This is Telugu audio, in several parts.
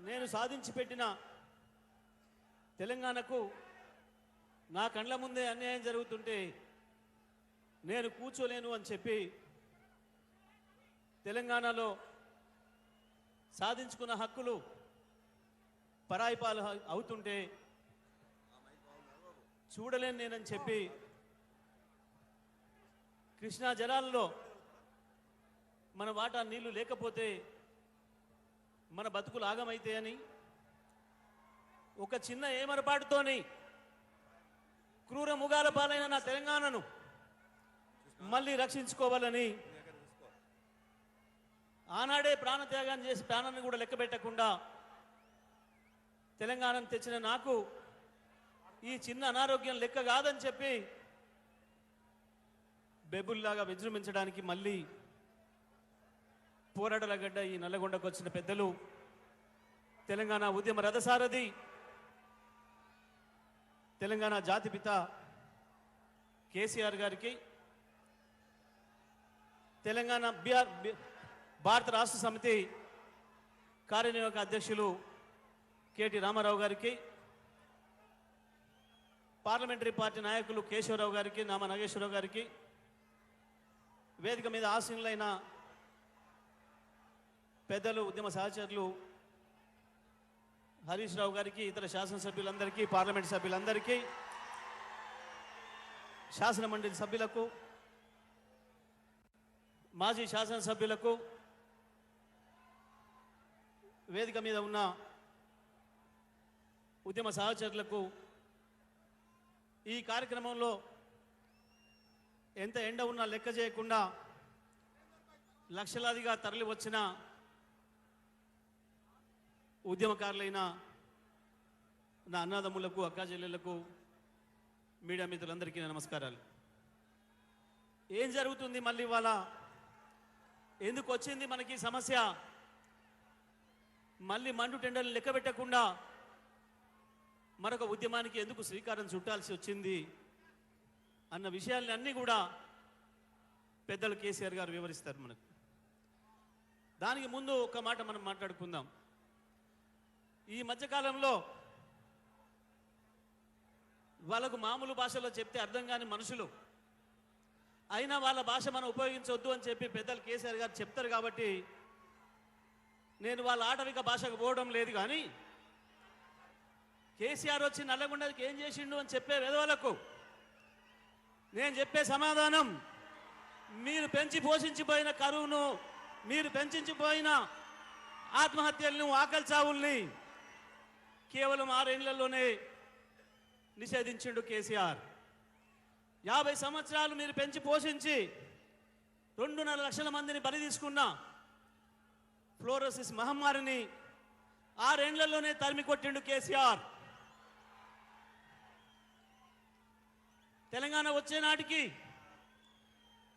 నేను సాధించి పెట్టిన తెలంగాణకు నా కండ్ల ముందే అన్యాయం జరుగుతుంటే నేను కూర్చోలేను అని చెప్పి తెలంగాణలో సాధించుకున్న హక్కులు పరాయిపాలు అవుతుంటే చూడలేను నేనని చెప్పి కృష్ణా జలాల్లో మన వాటా నీళ్లు లేకపోతే మన బతుకులు ఆగమైతే అని ఒక చిన్న ఏమరపాటుతోని క్రూర ముగాల పాలైన నా తెలంగాణను మళ్ళీ రక్షించుకోవాలని ఆనాడే ప్రాణత్యాగం చేసి ప్రాణాన్ని కూడా లెక్క పెట్టకుండా తెలంగాణను తెచ్చిన నాకు ఈ చిన్న అనారోగ్యం లెక్క కాదని చెప్పి బెబుల్లాగా విజృంభించడానికి మళ్ళీ పోరాటల గడ్డ ఈ నల్లగొండకు వచ్చిన పెద్దలు తెలంగాణ ఉద్యమ రథసారథి తెలంగాణ జాతిపిత కేసీఆర్ గారికి, తెలంగాణ భారత రాష్ట్ర సమితి కార్యనిర్వాహక అధ్యక్షులు కేటీ రామారావు గారికి, పార్లమెంటరీ పార్టీ నాయకులు కేశవరావు గారికి, నామ నాగేశ్వరరావు గారికి, వేదిక మీద ఆసీనులైన పెద్దలు ఉద్యమ సహచరులు హరీష్ రావు గారికి, ఇతర శాసనసభ్యులందరికీ, పార్లమెంట్ సభ్యులందరికీ, శాసన మండలి సభ్యులకు, మాజీ శాసనసభ్యులకు, వేదిక మీద ఉన్న ఉద్యమ సహచరులకు, ఈ కార్యక్రమంలో ఎంత ఎండ ఉన్నా లెక్క చేయకుండా లక్షలాదిగా తరలి వచ్చిన ఉద్యమకారులైన నా అన్నదమ్ములకు, అక్కాచెల్లెళ్లకు, మీడియా మిత్రులందరికీ నమస్కారాలు. ఏం జరుగుతుంది మళ్ళీ ఇవాళ? ఎందుకు వచ్చింది మనకి సమస్య? మళ్ళీ మండు టెండర్లు లెక్క పెట్టకుండా మరొక ఉద్యమానికి ఎందుకు శ్రీకారం చుట్టాల్సి వచ్చింది అన్న విషయాన్ని అన్నీ కూడా పెద్దలు కేసీఆర్ గారు వివరిస్తారు మనకు. దానికి ముందు ఒక మాట మనం మాట్లాడుకుందాం. ఈ మధ్యకాలంలో వాళ్ళకు మామూలు భాషలో చెప్తే అర్థం కాని మనుషులు అయినా వాళ్ళ భాష మనం ఉపయోగించవద్దు అని చెప్పి పెద్దలు కేసీఆర్ గారు చెప్తారు. కాబట్టి నేను వాళ్ళ ఆటవిక భాషకు పోవడం లేదు. కానీ కేసీఆర్ వచ్చి నల్లగొండకి ఏం చేసిండు అని చెప్పే విధవలకు నేను చెప్పే సమాధానం, మీరు పెంచి పోషించిపోయిన కరువును, మీరు పెంచిపోయిన ఆత్మహత్యలను, ఆకలి చావుల్ని కేవలం 6 ఏళ్లలోనే నిషేధించిండు కేసీఆర్. 50 సంవత్సరాలు మీరు పెంచి పోషించి 2.5 లక్షల మందిని బలి తీసుకున్న ఫ్లోరోసిస్ మహమ్మారిని 6 ఏళ్లలోనే తరిమి కొట్టిండు కేసీఆర్. తెలంగాణ వచ్చే నాటికి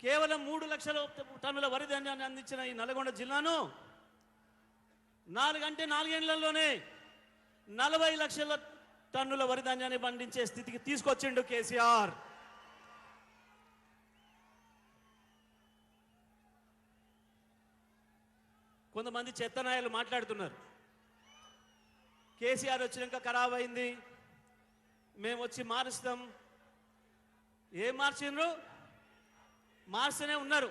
కేవలం 3 లక్షల టన్నుల వరి ధాన్యాన్ని అందించిన ఈ నల్గొండ జిల్లాను 4 ఏళ్లలోనే 40 లక్షల టన్నుల వరి ధాన్యాన్ని పండించే స్థితికి తీసుకొచ్చిండు కేసీఆర్. కొంతమంది చెత్తనాయలు మాట్లాడుతున్నారు, కేసీఆర్ వచ్చినాక ఖరాబ్ అయింది, మేము వచ్చి మారుస్తాం. ఏం మార్చిండ్రు? మార్స్తూనే ఉన్నారు.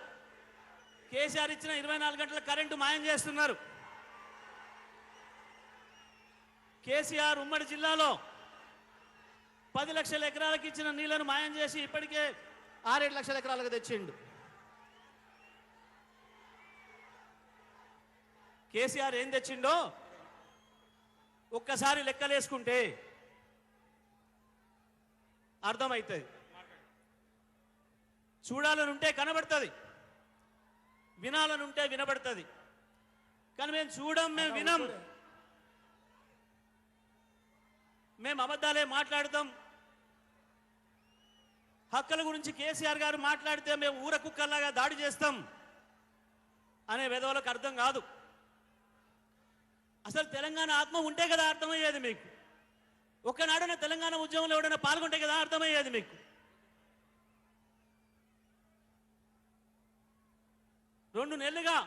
కేసీఆర్ ఇచ్చిన 24 గంటల కరెంటు మాయం చేస్తున్నారు. కేసీఆర్ ఉమ్మడి జిల్లాలో 10 లక్షల ఎకరాలకు ఇచ్చిన నీళ్లను మాయం చేసి ఇప్పటికే 6-7 లక్షల ఎకరాలకు తెచ్చిండు. కేసీఆర్ ఏం తెచ్చిండో ఒక్కసారి లెక్కలేసుకుంటే అర్థమవుతుంది. చూడాలనుంటే కనబడుతుంది, వినాలనుంటే వినబడుతుంది. కానీ మేము చూడం, మేము వినం, మేము అబద్ధాలే మాట్లాడతాం. హక్కుల గురించి కేసీఆర్ గారు మాట్లాడితే మేము ఊర కుక్కల్లాగా దాడి చేస్తాం అనే విధవలకు అర్థం కాదు. అసలు తెలంగాణ ఆత్మ ఉంటే కదా అర్థమయ్యేది మీకు. ఒక్కనాడైనా తెలంగాణ ఉద్యమంలో ఎవడైనా పాల్గొంటే కదా అర్థమయ్యేది మీకు. 2 నెలలుగా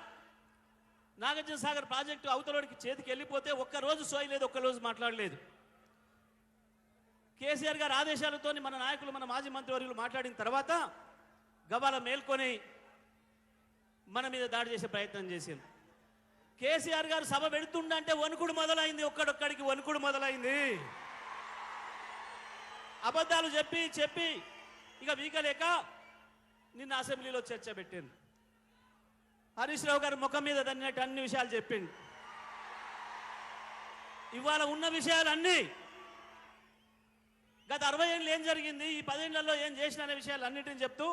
నాగార్జున సాగర్ ప్రాజెక్టు అవతలోడికి చేతికి వెళ్ళిపోతే ఒక్కరోజు సోయలేదు, ఒక్కరోజు మాట్లాడలేదు. కేసీఆర్ గారి ఆదేశాలతో మన నాయకులు, మన మాజీ మంత్రివర్యులు మాట్లాడిన తర్వాత గబాల మేల్కొని మన మీద దాడి చేసే ప్రయత్నం చేసింది. కేసీఆర్ గారు సభ పెడుతుండంటే వణుకుడు మొదలైంది, ఒక్కడొక్కడికి వణుకుడు మొదలైంది. అబద్ధాలు చెప్పి చెప్పి ఇక వీకలేక నిన్న అసెంబ్లీలో చర్చ పెట్టింది. హరీష్ రావు గారు ముఖం మీద దన్నట్టు అన్ని విషయాలు చెప్పింది. ఇవాళ ఉన్న విషయాలన్నీ గత 60 ఏళ్ళు ఏం జరిగింది, ఈ 10 ఏళ్లలో ఏం చేసిన అనే విషయాలు అన్నిటిని చెప్తూ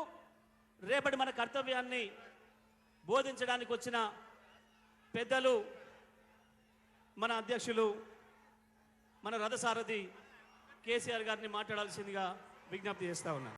రేపటి మన కర్తవ్యాన్ని బోధించడానికి వచ్చిన పెద్దలు, మన అధ్యక్షులు, మన రథసారథి కేసీఆర్ గారిని మాట్లాడాల్సిందిగా విజ్ఞప్తి చేస్తా ఉన్నా.